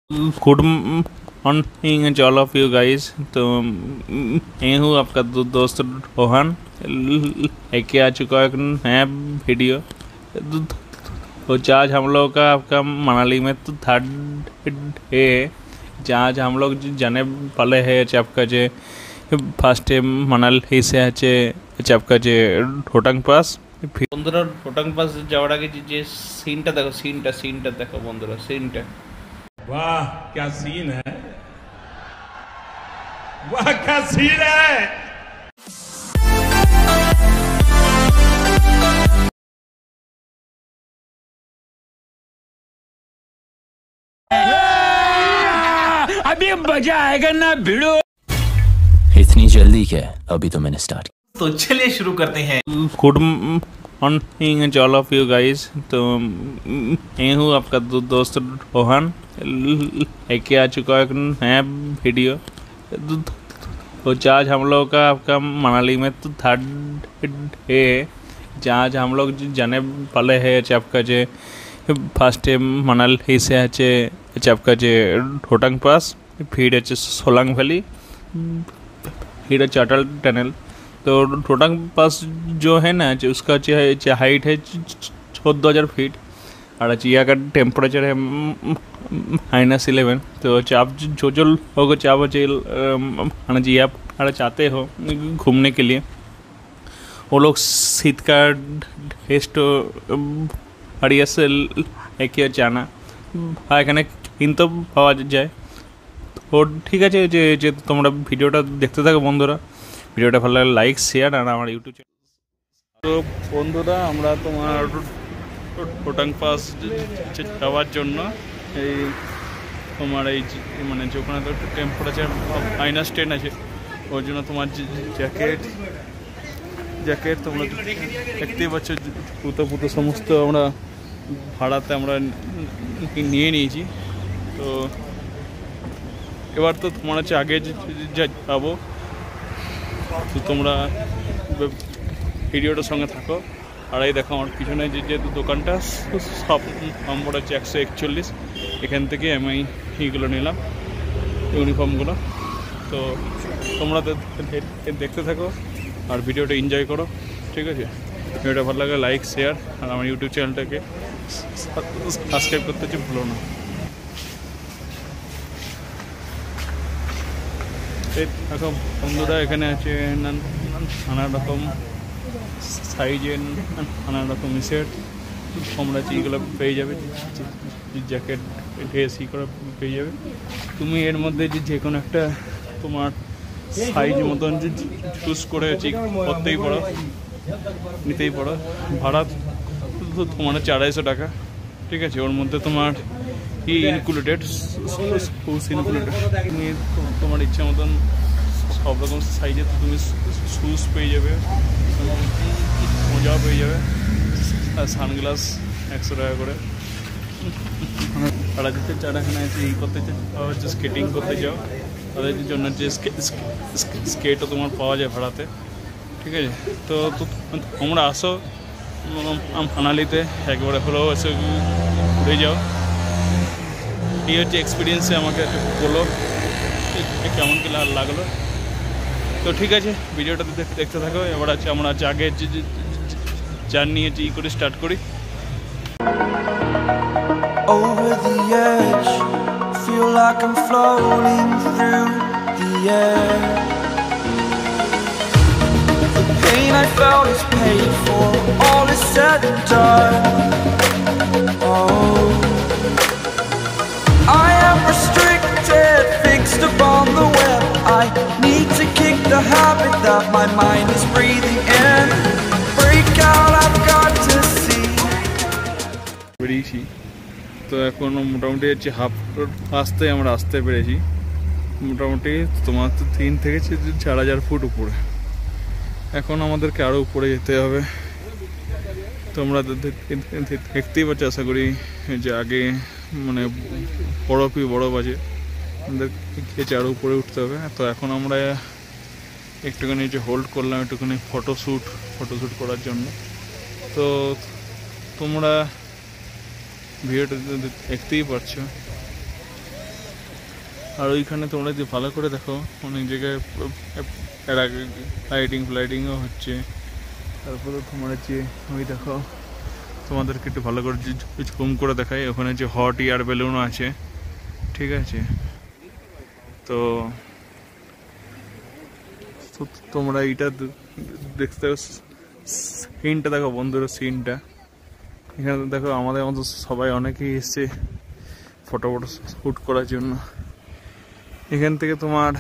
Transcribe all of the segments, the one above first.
Good morning all of you guys. तो मैं हूँ आपका दोस्त रोहन लेके आ चुका है एक नया वीडियो। तो आज हम लोग का आपका मनाली में तो थर्ड डे है, जहाँ हम लोग जाने वाले हैं आपका जे फार्स्ट डे मनाली से আছে आपका যে রোটাং পাস। বন্ধুরা রোটাং পাস যাওয়ার আগে যে সিনটা দেখো, সিনটা দেখো বন্ধুরা, সিনটা वाह क्या सीन है, वाह क्या सीन है। अभी मजा आएगा ना भिड़ो। इतनी जल्दी क्या, अभी तो मैंने स्टार्ट। तो चलिए शुरू करते हैं। Good morning all of you guys. तो मैं हूँ आपका दोस्त रोहन लेके आ चुका है एक नया वीडियो। तो आज हम लोग का आपका मनाली में तो थर्ड डे है, जहाँ हम लोग जाने वाले हैं आपका जे फार्स्ट डे मनाली से আছে आपका जे রোটাং পাস, फिर আছে সোলাং ভ্যালি, फिर है अटल टनल। तो रोटांग पास जो है ना, जो उसका हाइट है 14,000 फीट और यहाँ का टेम्परेचर है -11। तो आप जो लोग यहाँ चाहते हो घूमने के लिए, वो लोग शीत का टेस्ट बढ़िया से लेके जाना, এখানে কিনতেও পাওয়া যায়। তো ঠিক আছে, যে তোমরা ভিডিওটা দেখতে থাকো বন্ধুরা। ভিডিওটা ভালো লাগলে লাইক শেয়ার আর আমার ইউটিউব চ্যানেল। তো বন্ধুরা, আমরা তোমার রোটাং পাস যাওয়ার জন্য এই তোমার এই মানে যে ওখানে তো টেম্পারেচার -10 আছে, ওর জন্য তোমার জ্যাকেট তোমরা দেখতেই পাচ্ছ, জুতো সমস্ত আমরা ভাড়াতে আমরা নিয়ে নিয়েছি। তো এবার তো তোমার হচ্ছে আগে যাবো, তো তোমরা ভিডিওটার সঙ্গে থাকো। আর এই দেখো আমার পিছনে যে দোকানটা, সব নম্বর হচ্ছে 141। এখান থেকে আমি এইগুলো নিলাম, ইউনিফর্মগুলো। তো তোমরা দেখতে থাকো আর ভিডিওটা এনজয় করো, ঠিক আছে? ভিডিওটা ভালো লাগে লাইক শেয়ার আর আমার ইউটিউব চ্যানেলটাকে সাবস্ক্রাইব করতে ভুলো না। দেখো বন্ধুরা, এখানে আছে নানা রকম সাইজের নানা রকম সেট তোমরা যেগুলো পেয়ে যাবে, জ্যাকেট ড্রেস করে পেয়ে যাবে। তুমি এর মধ্যে যে কোনো একটা তোমার সাইজ মতন চুজ করে করতেই পারো, নিতেই পারো। ভাড়া তো তোমার 250 টাকা, ঠিক আছে? ওর মধ্যে তোমার ইনক্লুডেড, তুমি তোমার ইচ্ছা মতন সব রকম সাইজে তুমি শুজ পেয়ে যাবে, মোজাও পেয়ে যাবে, আর সানগ্লাস 100 টাকা করে। তারা যারা এখানে করতে চাও, স্কেটিং করতে চাও, তাদের জন্য যে স্কেটও তোমার পাওয়া যায় ভাড়াতে, ঠিক আছে? তো তোমরা আসো মানালিতে, একবারে হলেও এসে ঘুরে যাও। এই হচ্ছে এক্সপিরিয়েন্সে আমাকে বলো কেমন কি লাগলো। তো ঠিক আছে, ভিডিওটা দেখতে থাকো। এবার আছে আমরা আগে জার্নি করে স্টার্ট করি। Over the edge, feel like I'm floating through the air. The pain I felt is paid for, all is said and done. Oh, I am restricted, fixed upon the web. I need to kick the habit that my mind is breathing in. Break out, I've got to see. বেরিয়েছি তো এখন মোটামুটি হচ্ছে half আসতে আমরা আসতে পেরেছি। মোটামুটি তোমার তো 3 থেকে 4,000 ফুট উপরে। এখন আমাদেরকে আরও উপরে যেতে হবে। তোমরা দেখতেই পাচ্ছ, আশা করি যে আগে মানে বড় বাজে, আমাদেরকে আরও উপরে উঠতে হবে। তো এখন আমরা একটুখানি যে হোল্ড করলাম, একটুখানি ফটোশ্যুট করার জন্য। তো তোমরা ভিডিওটা দেখতেই পাচ্ছ। আর ওইখানে তোমরা যদি ভালো করে দেখো অনেক জায়গায় লাইটিংও হচ্ছে। তারপরে তোমার হচ্ছে ওই দেখো, তোমাদেরকে একটু ভালো করে জুম করে দেখাই, ওখানে যে হট এয়ার বেলুনও আছে, ঠিক আছে। তো তোমরা এইটা দেখতে সিনটা দেখো বন্ধুরা, সিনটা এখানে দেখো। আমাদের মতো সবাই অনেকেই এসছে ফটো শ্যুট করার জন্য। এখান থেকে তোমার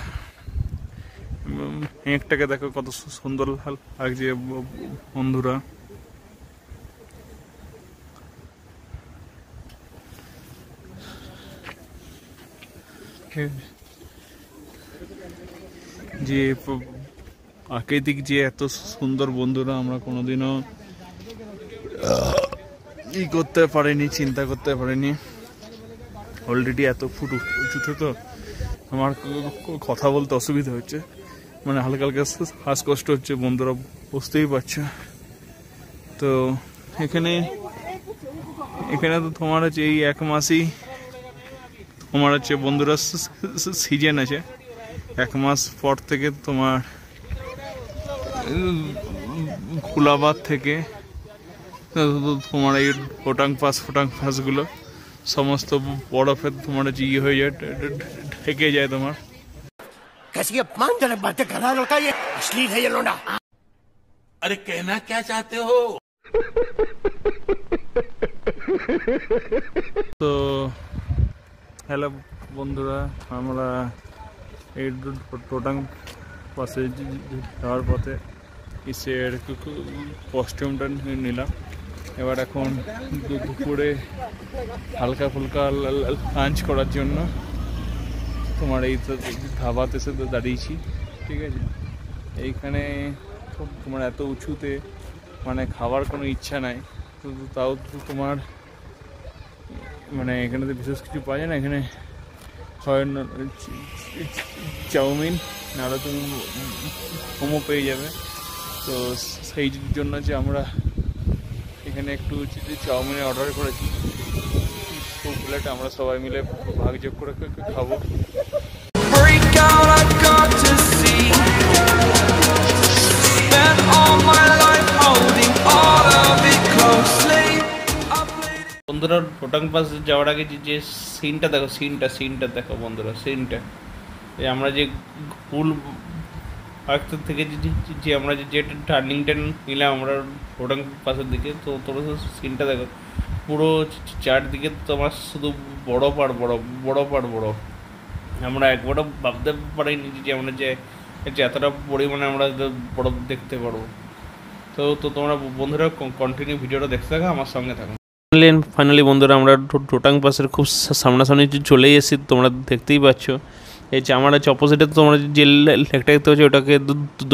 মেঘটাকে দেখো কত সুন্দর লাগছে বন্ধুরা। যে প্রাকৃতিক যে এত সুন্দর বন্ধুরা, আমরা কোনোদিনও করতে পারিনি, চিন্তা করতে পারিনি। অলরেডি এত ফুট উঁচুতে তো আমার কথা বলতে অসুবিধা হচ্ছে, মানে হালকা হালকা শ্বাসকষ্ট হচ্ছে বন্ধুরা, বুঝতেই পারছো। তো এখানে তো তোমার হচ্ছে এই এক মাসই তোমার হচ্ছে বন্ধুরা সিজন আছে। এক মাস পর থেকে তোমার কুলাবাদ থেকে তোমার এই ফোটাং পাসগুলো সমস্ত বরফে তোমার হচ্ছে হয়ে যায়, ঢেকে যায় তোমার। कैसी अपमानजनक बातें कर रहा है लड़का, ये अश्लील है ये लोंडा। अरे कहना क्या चाहते हो? তো হ্যালো বন্ধুরা, আমরা এই টোটাং পাশে যাওয়ার পথে এর কস্টিউমটা নিলাম। এবার এখন দুপুরে হালকা ফুলকা লাঞ্চ করার জন্য তোমার এই ধাবাতে এসে দাঁড়িয়েছি, ঠিক আছে। এইখানে তোমার এত উঁচুতে মানে খাবার কোনো ইচ্ছা নাই, তাও তোমার মানে এখানে তো বিশেষ কিছু পাওয়া যায় না। এখানে হয় চাউমিন, নাহলে তুমি মোমো পেয়ে যাবে। তো সেই জন্য যে আমরা এখানে একটু চাউমিনের অর্ডার করেছি, প্লেট আমরা সবাই মিলে ভাগযোগ করে খাবো। বন্ধুরা টোটাং পাস যাওয়ার আগে যে সিনটা দেখো, সিনটা দেখো বন্ধুরা, সিনটা এই আমরা যে পুল পার্ক থেকে যে আমরা যে টার্নিংটা নিলাম আমরা টোটাং পাসের দিকে, তো তোমরা সিনটা দেখো, পুরো চারদিকে তোমার শুধু বড় পাড় বরফ। আমরা একবারও ভাবতে পারিনি যে আমরা যে এতটা পরিমাণে আমরা বরফ দেখতে পারবো। তো তোমরা বন্ধুরা কন্টিনিউ ভিডিওটা দেখতে থাকো, আমার সঙ্গে থাকো। ফাইনালি বন্ধুরা আমরা টোটাং পাসের খুব সামনাসামনি চলেই এসেছি, তোমরা দেখতেই পাচ্ছ। এই যে আমার হচ্ছে অপোজিটে তোমরা যে লেকটা দেখতে পাচ্ছ, ওটাকে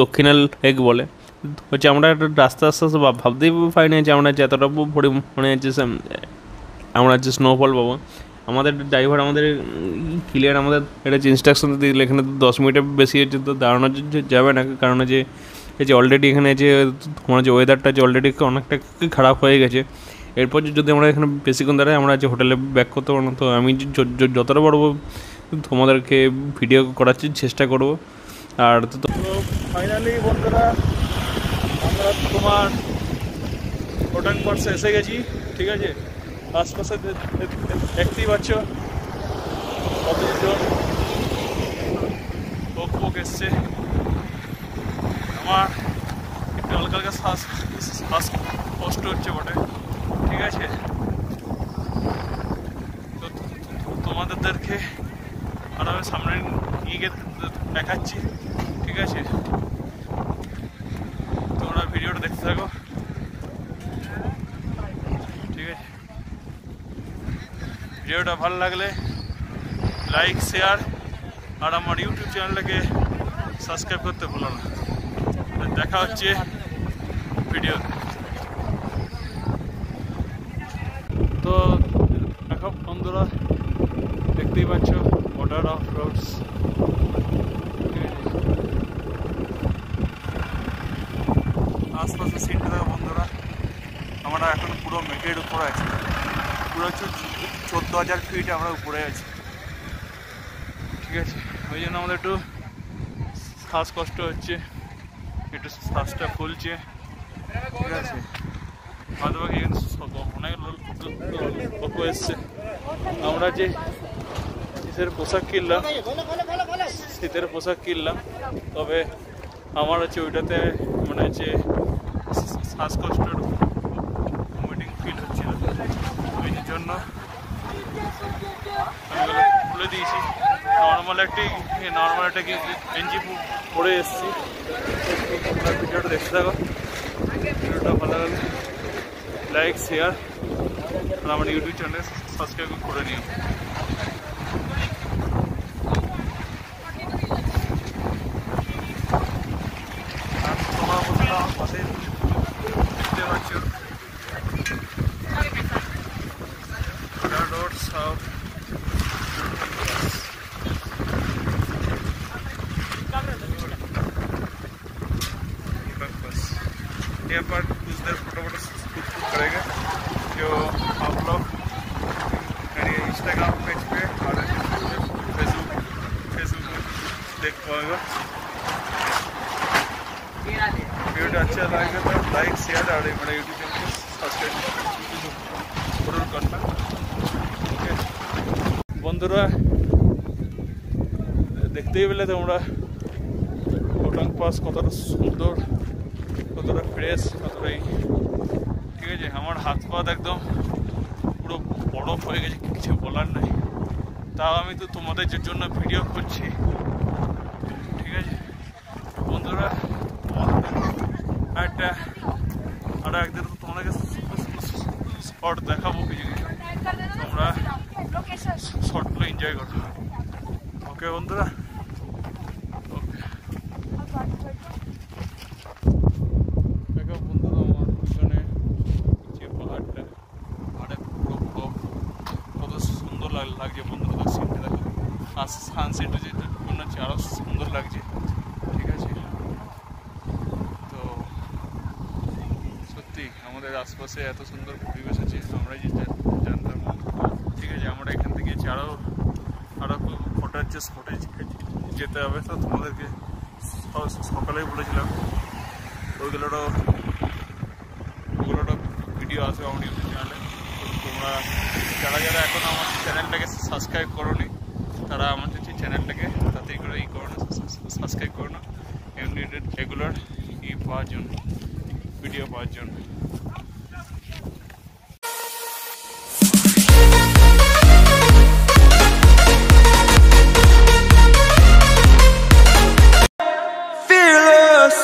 দক্ষিণাল লেক বলে। হচ্ছে আমরা একটা রাস্তা আস্তে আস্তে ভাবতেই পারিনি যে আমরা যে এতটা পরিমাণে হচ্ছে আমরা হচ্ছে স্নোফল পাবো। আমাদের ড্রাইভার আমাদের ক্লিয়ার আমাদের এটা যে ইনস্ট্রাকশন দিলে এখানে 10 মিনিটের বেশি হচ্ছে তো দাঁড়ানো যাবে না, কারণ যে এই যে অলরেডি এখানে যে তোমার যে ওয়েদারটা যে অলরেডি অনেকটা খারাপ হয়ে গেছে। এরপর যদি আমরা এখানে বেশিক্ষণ দাঁড়াই আমরা যে হোটেলে ব্যাক করতে পারবো না। তো আমি যতটা পারবো তোমাদেরকে ভিডিও করার চেষ্টা করব। আর তো ফাইনালি বন্ধুরা আমরা তোমার টোটাং পাসে এসে গেছি, ঠিক আছে। আশপাশে দেখতেই পাচ্ছ কতজন লোক এসছে। আমার একটু হালকা হালকা শ্বাস কষ্ট হচ্ছে বটে, ঠিক আছে। তো তোমাদেরকে আর আমি সামনে নিয়ে গিয়ে দেখাচ্ছি, ঠিক আছে। তোমরা ভিডিওটা দেখতে থাকো, ঠিক আছে। ভিডিওটা ভালো লাগলে লাইক শেয়ার আর আমার ইউটিউব চ্যানেলটাকে সাবস্ক্রাইব করতে ভুলো না। দেখা হচ্ছে ভিডিও। তো দেখো বন্ধুরা দেখতেই পাচ্ছ ওয়াটার অফ রোডস, আশপাশে সিনটা দেখো বন্ধুরা। আমরা এখন পুরো মেঘের উপরে আছি, পুরো 14,000 ফিট আমরা উপরে আছি। ঠিক আছে, ওই জন্য আমাদের একটু শ্বাসকষ্ট হচ্ছে, একটু শ্বাসটা ফুলছে, ঠিক আছে। বাদ বাকি অনেক লোক এসছে। আমরা যে শীতের পোশাক কিনলাম, তবে আমার হচ্ছে ওইটাতে মানে হচ্ছে শ্বাসকষ্টের ভমিটিং ফিল হচ্ছিল, ওই জন্য আমি খুলে দিয়েছি। নর্মাল একটা গেঞ্জি পরে এসেছি। ভিডিওটা দেখতে থাকো, ভিডিওটা ভালো লাগলে লাইক শেয়ার আর আমার ইউটিউব চ্যানেল সাবস্ক্রাইব করে নিও। আর তোমরা বন্ধুরা আমার পাশে দেখতে পাচ্ছ roads of यहाँ पर कुछ देर फोटो शूट करेंगे जो आप लोग मेरे इंस्टाग्राम पेज पे और फेसबुक में देख पाएगा। वीडियो अच्छा लगेगा तो लाइक शेयर और मेरा यूट्यूब चैनल को सब्सक्राइब जरूर करना। ओके बंधुरा, देखते ही পেলে তোমরা রোটাং পাস কতটা সুন্দর, কতটা ফ্রেশ, কতটাই ঠিক আছে। আমার হাত পা একদম পুরো বরফ হয়ে গেছে, কিছু বলার নাই। তাও আমি তো তোমাদের জন্য ভিডিও করছি, ঠিক আছে বন্ধুরা। আর একদিন তো তোমাদেরকে শর্ট দেখাবো, কিছু তোমরা শর্টগুলো এনজয় করো। ওকে বন্ধুরা, ওকে দেখো বন্ধুরা আমার পিছনে যে পাহাড়টা, পুরো কত সুন্দর লাগছে বন্ধুরা। সিনটা দেখো, সানসেট যেটা মনে হচ্ছে আরও সুন্দর লাগছে, ঠিক আছে। তো সত্যি আমাদের আশপাশে এত সুন্দর পরিবেশ আছে, আমরা যে জানতাম, ঠিক আছে। আমরা এখান থেকে আরও ফটোর যে স্পটে যেতে হবে, তো তোমাদেরকে সকালেই বলেছিলাম। ওগুলোরও ভিডিও আসবে আমার ইউটিউব চ্যানেলে। তোমরা যারা এখন আমার চ্যানেলটাকে সাবস্ক্রাইব করোনি, তারা আমার হচ্ছে চ্যানেলটাকে তাড়াতাড়ি করে করো না, সাবস্ক্রাইব করো না, এমনি রেগুলার পাওয়ার জন্য, ভিডিও পাওয়ার জন্য। Fearless.